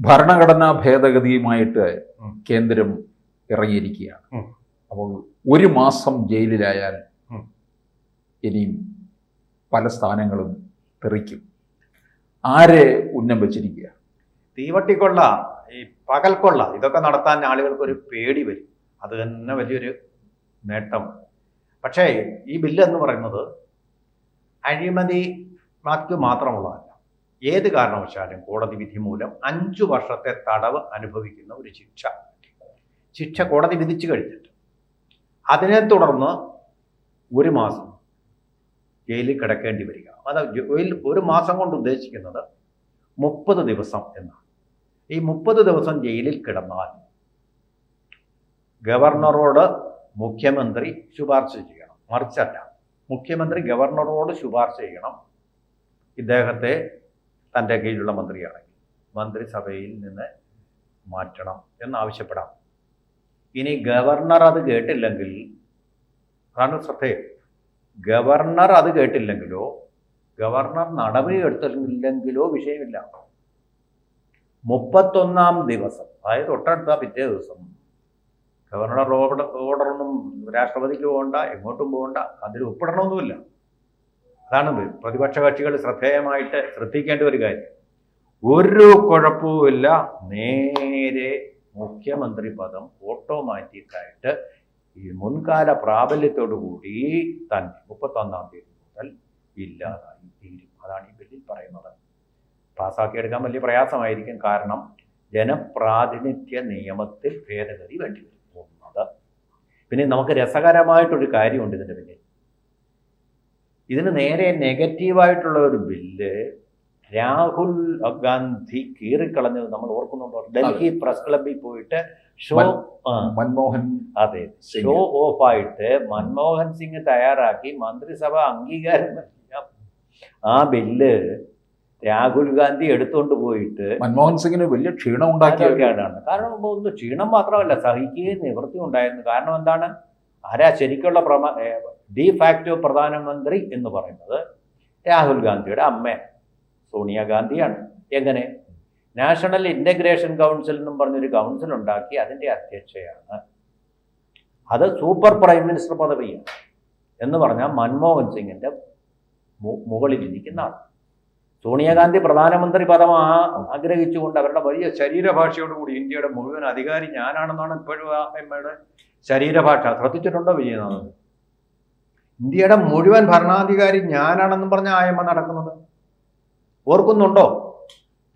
ഭരണഘടനാ ഭേദഗതിയുമായിട്ട് കേന്ദ്രം ഇറങ്ങിയിരിക്കുകയാണ്. അപ്പോൾ 1 മാസം ജയിലിലായാൽ ഇനിയും പല സ്ഥാനങ്ങളും തെറിക്കും. ആരെ ഉന്നം വെച്ചിരിക്കുക? തീവട്ടിക്കൊള്ള, ഈ പകൽക്കൊള്ള, ഇതൊക്കെ നടത്താൻ ആളുകൾക്കൊരു പേടി വരും. അത് തന്നെ വലിയൊരു നേട്ടം. പക്ഷേ ഈ ബില്ല് എന്ന് പറയുന്നത് അഴിമതി മാത്രമുള്ളതല്ല. ഏത് കാരണവശാലും കോടതി വിധി മൂലം 5 വർഷത്തെ തടവ് അനുഭവിക്കുന്ന ഒരു ശിക്ഷ കോടതി വിധിച്ചു കഴിഞ്ഞിട്ട് അതിനെ തുടർന്ന് 1 മാസം ജയിലിൽ കിടക്കേണ്ടി വരിക. അത് 1 മാസം കൊണ്ട് ഉദ്ദേശിക്കുന്നത് 30 ദിവസം എന്നാണ്. ഈ 30 ദിവസം ജയിലിൽ കിടന്നാൽ ഗവർണറോട് മുഖ്യമന്ത്രി ശുപാർശ ചെയ്യണം. മറിച്ചല്ല, മുഖ്യമന്ത്രി ഗവർണറോട് ശുപാർശ ചെയ്യണം ഇദ്ദേഹത്തെ തൻ്റെ കീഴിലുള്ള മന്ത്രിയാണെങ്കിൽ മന്ത്രിസഭയിൽ നിന്ന് മാറ്റണം എന്നാവശ്യപ്പെടാം. ഇനി ഗവർണർ അത് കേട്ടില്ലെങ്കിൽ, അതാണ് ശ്രദ്ധേയം, ഗവർണർ അത് കേട്ടില്ലെങ്കിലോ ഗവർണർ നടപടി എടുത്തില്ലെങ്കിലോ വിഷയമില്ല. 31-ാം ദിവസം, അതായത് തൊട്ടടുത്ത പിറ്റേ ദിവസം ഗവർണറുടെ ഓർഡറൊന്നും രാഷ്ട്രപതിക്ക് പോകണ്ട, എങ്ങോട്ടും പോകണ്ട, അതിൽ ഒപ്പിടണമെന്നുമില്ല. അതാണ് പ്രതിപക്ഷ കക്ഷികൾ ശ്രദ്ധേയമായിട്ട് ശ്രദ്ധിക്കേണ്ട ഒരു കാര്യം. ഒരു കുഴപ്പവുമില്ല, നേരെ മുഖ്യമന്ത്രി പദം ഓട്ടോമാറ്റിക്കായിട്ട് ഈ മുൻകാല പ്രാബല്യത്തോടു കൂടി തന്നെ 31-ാം തീയതി മുതൽ ഇല്ലാതായി തീരും. അതാണ് ഈ ബില്ലിൽ പറയുന്നത്. പാസ്സാക്കിയെടുക്കാൻ വലിയ പ്രയാസമായിരിക്കും. കാരണം ജനപ്രാതിനിധ്യ നിയമത്തിൽ ഭേദഗതി വേണ്ടി വരും എന്നത്. പിന്നെ നമുക്ക് രസകരമായിട്ടൊരു കാര്യമുണ്ട് ഇതിൻ്റെ പിന്നിൽ. ഇതിന് നേരെ നെഗറ്റീവായിട്ടുള്ള ഒരു ബില്ല് രാഹുൽ ഗാന്ധി കീറിക്കളഞ്ഞത് നമ്മൾ ഓർക്കുന്നുണ്ടോ? ഡൽഹി പ്രസ് ക്ലബിൽ പോയിട്ട് ഷോ ഓഫായിട്ട് മൻമോഹൻ സിംഗ് തയ്യാറാക്കി മന്ത്രിസഭ അംഗീകാരം നൽകിയ ആ ബില്ല് രാഹുൽ ഗാന്ധി എടുത്തുകൊണ്ട് പോയിട്ട് മൻമോഹൻ സിംഗിന് വലിയ ക്ഷീണം ഉണ്ടാക്കിയാണ്. കാരണം ഒന്ന് ക്ഷീണം മാത്രമല്ല, സഹിക്കുകയും നിവൃത്തി ഉണ്ടായിരുന്നു. കാരണം എന്താണ്? ആരാ ശരിക്കുള്ള ഡി ഫാക്ടോ പ്രധാനമന്ത്രി എന്ന് പറയുന്നത്? രാഹുൽ ഗാന്ധിയുടെ അമ്മ സോണിയാഗാന്ധിയാണ്. എങ്ങനെ? നാഷണൽ ഇൻ്റഗ്രേഷൻ കൗൺസിൽ എന്നും പറഞ്ഞൊരു കൗൺസിൽ ഉണ്ടാക്കി അതിൻ്റെ അധ്യക്ഷയാണ്. അത് സൂപ്പർ പ്രൈം മിനിസ്റ്റർ പദവിയാണ്. എന്ന് പറഞ്ഞാൽ മൻമോഹൻ സിംഗിൻ്റെ മുകളിലിരിക്കുന്ന ആൾ. സോണിയാഗാന്ധി പ്രധാനമന്ത്രി പദം ആഗ്രഹിച്ചുകൊണ്ട് അവരുടെ വലിയ ശരീരഭാഷയോടുകൂടി ഇന്ത്യയുടെ മുഴുവൻ അധികാരി ഞാനാണെന്നാണ് ഇപ്പോഴും ആ അമ്മയുടെ ശരീരഭാഷ. ശ്രദ്ധിച്ചിട്ടുണ്ടോ വിജയനാഥൻ? ഇന്ത്യയുടെ മുഴുവൻ ഭരണാധികാരി ഞാനാണെന്നും പറഞ്ഞ ആയമ്മ നടക്കുന്നത് ഓർക്കുന്നുണ്ടോ?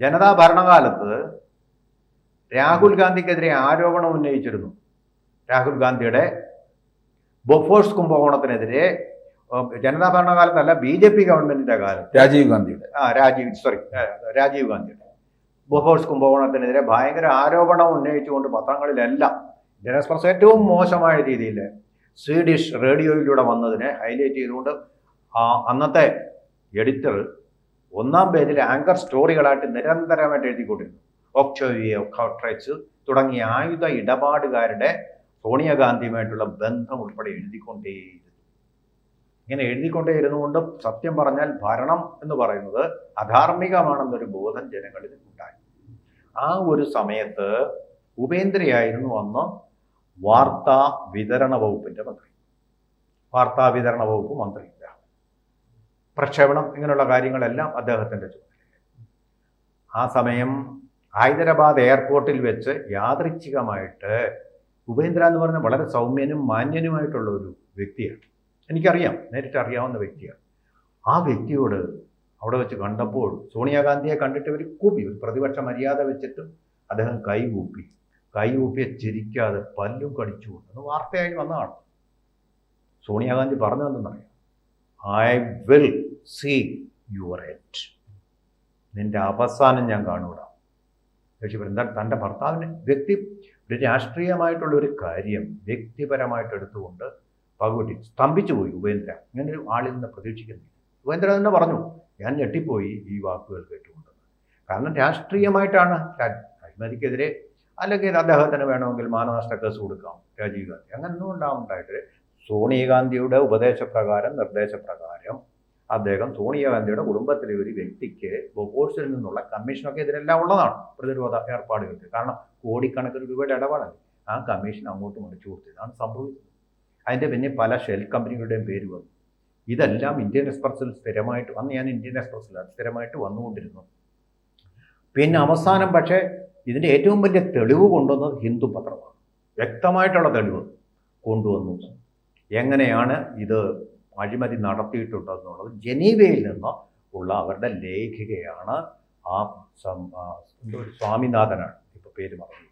ജനതാ ഭരണകാലത്ത് രാഹുൽ ഗാന്ധിക്കെതിരെ ആരോപണം ഉന്നയിച്ചിരുന്നു. രാഹുൽ ഗാന്ധിയുടെ ബൊഫോഴ്സ് കുംഭകോണത്തിനെതിരെ ജനതാ ഭരണകാലത്തല്ല, BJP ഗവൺമെന്റിന്റെ കാലത്ത് രാജീവ് ഗാന്ധിയുടെ ബൊഫോഴ്സ് കുംഭകോണത്തിനെതിരെ ഭയങ്കര ആരോപണം ഉന്നയിച്ചുകൊണ്ട് പത്രങ്ങളിലെല്ലാം ഇന്ത്യൻ എക്സ്പ്രസ് ഏറ്റവും മോശമായ രീതിയിൽ സ്വീഡിഷ് റേഡിയോയിലൂടെ വന്നതിനെ ഹൈലൈറ്റ് ചെയ്തുകൊണ്ട് അന്നത്തെ എഡിറ്റർ 1-ാം പേജിൽ ആങ്കർ സ്റ്റോറികളായിട്ട് നിരന്തരമായിട്ട് എഴുതിക്കൊണ്ടിരുന്നു. ഓക്ടോട്രൈറ്റ്സ് തുടങ്ങിയ ആയുധ ഇടപാടുകാരുടെ സോണിയാഗാന്ധിയുമായിട്ടുള്ള ബന്ധം ഉൾപ്പെടെ എഴുതിക്കൊണ്ടേയിരുന്നു. ഇങ്ങനെ എഴുതിക്കൊണ്ടേയിരുന്നുകൊണ്ട് സത്യം പറഞ്ഞാൽ ഭരണം എന്ന് പറയുന്നത് അധാർമികമാണെന്നൊരു ബോധം ജനങ്ങളിൽ ഉണ്ടായി. ആ ഒരു സമയത്ത് ഉപേന്ദ്രയായിരുന്നു അന്ന് വാർത്താ വിതരണ വകുപ്പിൻ്റെ മന്ത്രി. വാർത്താ വിതരണ വകുപ്പ് മന്ത്രിയില്ല, പ്രക്ഷേപണം, ഇങ്ങനെയുള്ള കാര്യങ്ങളെല്ലാം അദ്ദേഹത്തിൻ്റെ ചുമതലയായിരുന്നു. ആ സമയം ഹൈദരാബാദ് എയർപോർട്ടിൽ വെച്ച് യാദൃച്ഛികമായിട്ട് ഉപേന്ദ്ര എന്ന് പറഞ്ഞ വളരെ സൗമ്യനും മാന്യനുമായിട്ടുള്ള ഒരു വ്യക്തിയാണ്. എനിക്കറിയാം, നേരിട്ട് അറിയാവുന്ന വ്യക്തിയാണ്. ആ വ്യക്തിയോട് അവിടെ വെച്ച് കണ്ടപ്പോൾ സോണിയാഗാന്ധിയെ കണ്ടിട്ട് ഒരു പ്രതിപക്ഷ മര്യാദ വെച്ചിട്ട് അദ്ദേഹം കൈകൂപ്പിയെ ചിരിക്കാതെ പല്ലും കടിച്ചുകൊണ്ടെന്ന് വാർത്തയായി വന്നതാണ്. Sonia Gandhi പറഞ്ഞതെന്നറിയാം, I will see your end, നിന്റെ അവസാനം ഞാൻ കാണൂടാ. എന്താ തൻ്റെ ഭർത്താവിന് ഒരു രാഷ്ട്രീയമായിട്ടുള്ള ഒരു കാര്യം വ്യക്തിപരമായിട്ട് എടുത്തുകൊണ്ട് പകുതി സ്തംഭിച്ചു പോയി ഉപേന്ദ്ര. ഇങ്ങനെ ഒരു ആളിൽ നിന്ന് പ്രതീക്ഷിക്കുന്നില്ല. ഉപേന്ദ്ര തന്നെ പറഞ്ഞു, ഞാൻ ഞെട്ടിപ്പോയി ഈ വാക്കുകൾ കേട്ടുകൊണ്ട്. കാരണം രാഷ്ട്രീയമായിട്ടാണ് അഴിമതിക്കെതിരെ, അല്ലെങ്കിൽ അദ്ദേഹത്തിന് വേണമെങ്കിൽ മാനനഷ്ട കേസ് കൊടുക്കാം രാജീവ് ഗാന്ധി, അങ്ങനെയൊന്നും ഉണ്ടായിട്ട് സോണിയാഗാന്ധിയുടെ നിർദ്ദേശപ്രകാരം അദ്ദേഹം സോണിയാഗാന്ധിയുടെ കുടുംബത്തിലെ ഒരു വ്യക്തിക്ക് ബൊഫോഴ്സിൽ നിന്നുള്ള കമ്മീഷനൊക്കെ ഇതിനെല്ലാം ഉള്ളതാണ് പ്രതിരോധ ഏർപ്പാടുകൾക്ക്. കാരണം കോടിക്കണക്കിന് രൂപയുടെ ഇടപാടല്ലേ. ആ കമ്മീഷൻ അങ്ങോട്ട് മറിച്ചു കൊടുത്തു. ഇതാണ് സംഭവിച്ചത്. അതിൻ്റെ പിന്നെ പല ഷെൽ കമ്പനികളുടെയും പേര് വന്നു. ഇതെല്ലാം ഇന്ത്യൻ എക്സ്പ്രസ്സിൽ സ്ഥിരമായിട്ട് അന്ന് ഞാൻ ഇന്ത്യൻ എക്സ്പ്രസ്സിലാണ് സ്ഥിരമായിട്ട് വന്നുകൊണ്ടിരുന്നു. പിന്നെ അവസാനം പക്ഷേ ഇതിൻ്റെ ഏറ്റവും വലിയ തെളിവ് കൊണ്ടുവന്നത് ഹിന്ദു പത്രമാണ്. വ്യക്തമായിട്ടുള്ള തെളിവ് കൊണ്ടുവന്നു. എങ്ങനെയാണ് ഇത് അഴിമതി നടത്തിയിട്ടുണ്ടെന്നുള്ളത് ജനീവയിൽ നിന്ന് ഉള്ള അവരുടെ ലേഖികയാണ്. ആ ഒരു സ്വാമിനാഥനാണ്, ഇപ്പോൾ പേര് പറഞ്ഞു,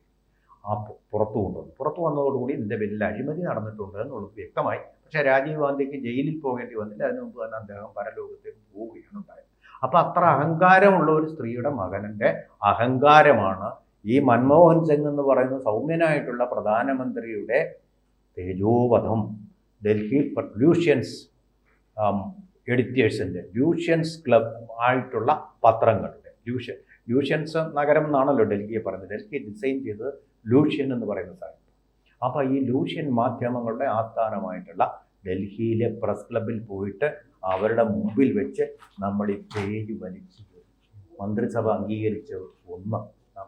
ആ പുറത്തു വന്നതോടുകൂടി ഇതിൻ്റെ പേരിൽ അഴിമതി നടന്നിട്ടുണ്ട് എന്നുള്ളത് വ്യക്തമായി. പക്ഷേ രാജീവ് ഗാന്ധിക്ക് ജയിലിൽ പോകേണ്ടി വന്നില്ല. അതിനു മുമ്പ് തന്നെ അദ്ദേഹം പരലോകത്തേക്ക് പോവുകയാണ് ഉണ്ടായത്. അപ്പം അത്ര അഹങ്കാരമുള്ള ഒരു സ്ത്രീയുടെ മകൻ്റെ അഹങ്കാരമാണ് ഈ മൻമോഹൻ സിംഗ് എന്ന് പറയുന്ന സൗമ്യനായിട്ടുള്ള പ്രധാനമന്ത്രിയുടെ തേജോവധം. ഡൽഹി ലൂഷ്യൻസ് എഡിറ്റേഴ്സിൻ്റെ ലൂഷ്യൻസ് ക്ലബ് ആയിട്ടുള്ള പത്രങ്ങളുടെ ലൂഷ്യൻസ് നഗരം എന്നാണല്ലോ ഡൽഹിയെ പറയുന്നത്. ഡൽഹി ഡിസൈൻ ചെയ്തത് ലൂഷ്യൻ എന്ന് പറയുന്ന സ്ഥലം. അപ്പോൾ ഈ ലൂഷ്യൻ മാധ്യമങ്ങളുടെ ആസ്ഥാനമായിട്ടുള്ള ഡൽഹിയിലെ പ്രസ് ക്ലബിൽ പോയിട്ട് അവരുടെ മുമ്പിൽ വെച്ച് നമ്മൾ ഈ പേജ് വലിച്ചു, മന്ത്രിസഭ അംഗീകരിച്ച ഒന്ന്,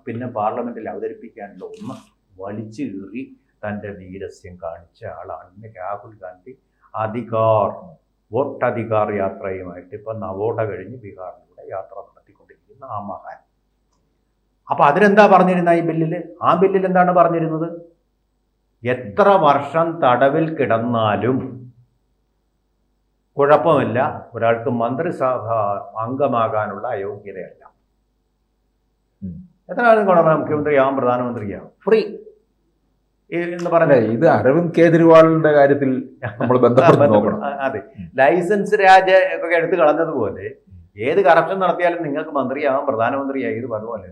പിന്നെ പാർലമെൻറ്റിൽ അവതരിപ്പിക്കാനുള്ള ഒന്ന് വലിച്ചു കീറി തൻ്റെ വീരസ്യം കാണിച്ച ആളാണ് രാഹുൽ ഗാന്ധി. വോട്ടധികാർ യാത്രയുമായിട്ട് ഇപ്പം നവോട്ട കഴിഞ്ഞ് ബീഹാറിലൂടെ യാത്ര നടത്തിക്കൊണ്ടിരിക്കുന്ന ആ മഹാൻ. അപ്പോൾ അതിലെന്താ പറഞ്ഞിരുന്ന ഈ ബില്ലിൽ? ആ ബില്ലിൽ എന്താണ് പറഞ്ഞിരുന്നത്? എത്ര വർഷം തടവിൽ കിടന്നാലും കുഴപ്പമില്ല, ഒരാൾക്ക് മന്ത്രിസഭ അംഗമാകാനുള്ള അയോഗ്യതയല്ല. എത്ര കാലം കുഴപ്പം, മുഖ്യമന്ത്രിയാവും പ്രധാനമന്ത്രിയാവും, ഫ്രീ എന്ന് പറഞ്ഞത്. ഇത് അരവിന്ദ് കേജ്രിവാളിന്റെ കാര്യത്തിൽ നമ്മൾ ബന്ധപ്പെട്ട് നോക്കണം. അതെ, ലൈസൻസ് രാജ ഒക്കെ എടുത്തു കളഞ്ഞതുപോലെ ഏത് കറപ്ഷൻ നടത്തിയാലും നിങ്ങൾക്ക് മന്ത്രിയാവാം, പ്രധാനമന്ത്രിയായി. ഇത് അതുപോലെ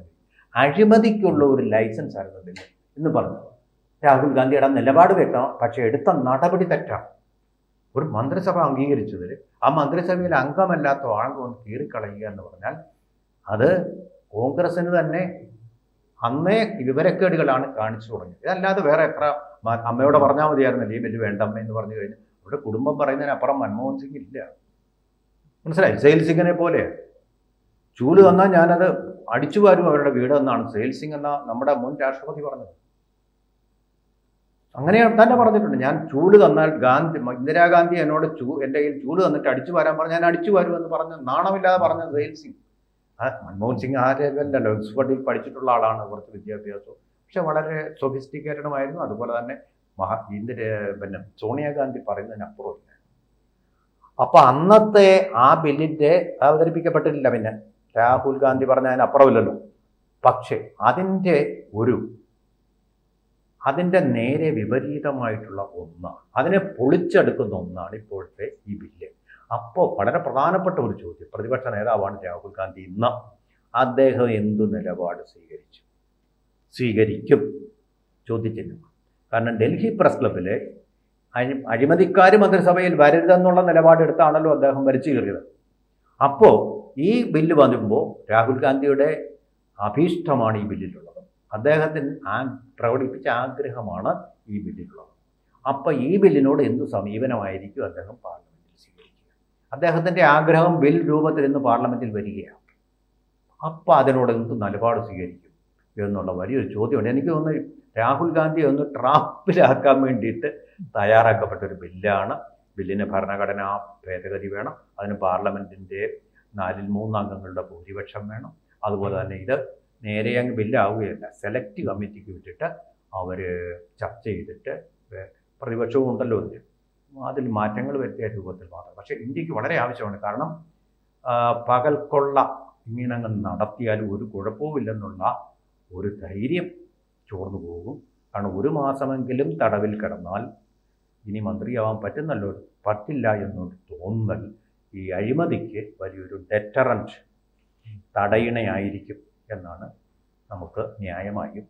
അഴിമതിക്കുള്ള ഒരു ലൈസൻസ് ആയിരുന്നില്ല എന്ന് പറഞ്ഞു. രാഹുൽ ഗാന്ധിയുടെ നിലപാട് വ്യക്തമാണ്, പക്ഷേ എടുത്ത നടപടി തെറ്റാണ്. ഒരു മന്ത്രിസഭ അംഗീകരിച്ചതിൽ ആ മന്ത്രിസഭയിൽ അംഗമല്ലാത്ത ആൾക്ക് ഒന്ന് കീറിക്കളയുക എന്ന് പറഞ്ഞാൽ അത് കോൺഗ്രസിന് തന്നെ അന്നേ വിവരക്കേടുകളാണ് കാണിച്ചു തുടങ്ങിയത്. ഇതല്ലാതെ വേറെ എത്ര അമ്മയോടെ പറഞ്ഞാൽ മതിയായിരുന്നല്ലേ ഈ ബില്ല് വേണ്ട അമ്മ എന്ന് പറഞ്ഞു കഴിഞ്ഞാൽ അവരുടെ കുടുംബം പറയുന്നതിനപ്പുറം മൻമോഹൻ സിംഗ് ഇല്ല. മനസ്സിലായി? സെയിൽ സിംഗിനെ പോലെ ചൂല് തന്നാൽ ഞാനത് അടിച്ചു വാരും അവരുടെ വീട് എന്നാണ് സെയിൽ സിംഗ് എന്ന നമ്മുടെ മുൻ രാഷ്ട്രപതി പറഞ്ഞത്. അങ്ങനെ തന്നെ പറഞ്ഞിട്ടുണ്ട്. ഞാൻ ചൂല് തന്നാൽ ഇന്ദിരാഗാന്ധി എന്നോട് എൻ്റെ കയ്യിൽ ചൂല് തന്നിട്ട് അടിച്ചു വരാൻ പറഞ്ഞ് ഞാൻ അടിച്ചു വരും എന്ന് പറഞ്ഞ് നാണമില്ലാതെ പറഞ്ഞ സെയിൽ സിംഗ്. മൻമോഹൻ സിംഗ് ആ ലെവലിലല്ലോ, ഓക്സ്ഫോർഡിൽ പഠിച്ചിട്ടുള്ള ആളാണ്, കുറച്ച് വിദ്യാഭ്യാസവും, പക്ഷെ വളരെ സൊഫിസ്റ്റിക്കേറ്റഡുമായിരുന്നു. അതുപോലെ തന്നെ പിന്നെ സോണിയാഗാന്ധി പറയുന്നതിനപ്പുറമില്ല. അപ്പോൾ അന്നത്തെ ആ ബില്ലിൻ്റെ അവതരിപ്പിക്കപ്പെട്ടിട്ടില്ല. പിന്നെ രാഹുൽ ഗാന്ധി പറഞ്ഞതിനപ്പുറമില്ലല്ലോ. പക്ഷേ അതിൻ്റെ നേരെ വിപരീതമായിട്ടുള്ള ഒന്നാണ്, അതിനെ പൊളിച്ചെടുക്കുന്ന ഒന്നാണ് ഇപ്പോഴത്തെ ഈ ബില്ല്. അപ്പോൾ വളരെ പ്രധാനപ്പെട്ട ഒരു ചോദ്യം, പ്രതിപക്ഷ നേതാവാണ് രാഹുൽ ഗാന്ധി. ഇന്ന് അദ്ദേഹം എന്തു നിലപാട് സ്വീകരിക്കും ചോദ്യചിഹ്നം. കാരണം ഡൽഹി പ്രസ് ക്ലബിലെ അഴിമതിക്കാർ മന്ത്രിസഭയിൽ വരരുതെന്നുള്ള നിലപാടെടുത്താണല്ലോ അദ്ദേഹം വലിച്ചു കയറിയത്. അപ്പോൾ ഈ ബില്ല് വന്നുമ്പോൾ രാഹുൽ ഗാന്ധിയുടെ അഭീഷ്ടമാണ് ഈ ബില്ലിലുള്ളത്. അദ്ദേഹത്തിന് പ്രകടിപ്പിച്ച ആഗ്രഹമാണ് ഈ ബില്ലിലുള്ളത്. അപ്പോൾ ഈ ബില്ലിനോട് എന്തു സമീപനമായിരിക്കും അദ്ദേഹം പാർലമെൻറ്റിൽ സ്വീകരിക്കുക? അദ്ദേഹത്തിൻ്റെ ആഗ്രഹം ബിൽ രൂപത്തിൽ ഇന്ന് പാർലമെൻറ്റിൽ വരികയാണ്. അപ്പോൾ അതിനോട് എന്ത് നിലപാട് സ്വീകരിക്കും എന്നുള്ള വലിയൊരു ചോദ്യമുണ്ട്. എനിക്ക് തോന്നുന്നു രാഹുൽ ഗാന്ധിയെ ഒന്ന് ട്രാപ്പിലാക്കാൻ വേണ്ടിയിട്ട് തയ്യാറാക്കപ്പെട്ടൊരു ബില്ലാണ്. ബില്ലിന് ഭരണഘടനാ ഭേദഗതി വേണം, അതിന് പാർലമെൻറ്റിൻ്റെ 4/3 അംഗങ്ങളുടെ ഭൂരിപക്ഷം വേണം. അതുപോലെ തന്നെ ഇത് നേരെ അങ്ങ് ബില്ലാവുകയല്ല, സെലക്ട് കമ്മിറ്റിക്ക് വിട്ടിട്ട് അവർ ചർച്ച ചെയ്തിട്ട് പ്രതിപക്ഷവും ഉണ്ടല്ലോ അതിൽ മാറ്റങ്ങൾ വരുത്തിയ രൂപത്തിൽ മാത്രം. പക്ഷേ ഇന്ത്യക്ക് വളരെ ആവശ്യമാണ്. കാരണം പകൽക്കൊള്ള ഇങ്ങനെ അങ്ങ് നടത്തിയാൽ ഒരു കുഴപ്പവുമില്ലെന്നുള്ള ഒരു ധൈര്യം ചോർന്നു പോകും. കാരണം 1 മാസമെങ്കിലും തടവിൽ കിടന്നാൽ ഇനി മന്ത്രിയാവാൻ പറ്റില്ല എന്നൊരു തോന്നൽ ഈ അഴിമതിക്ക് വലിയൊരു ഡെറ്ററൻറ്റ് തടയിണയായിരിക്കും എന്നാണ് നമുക്ക് ന്യായമായും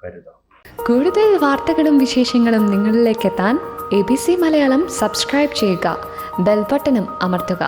കരുതാം. കൂടുതൽ വാർത്തകളും വിശേഷങ്ങളും നിങ്ങളിലേക്ക് എത്താൻ ABC മലയാളം സബ്സ്ക്രൈബ് ചെയ്യുക, ബെൽ ബട്ടണും അമർത്തുക.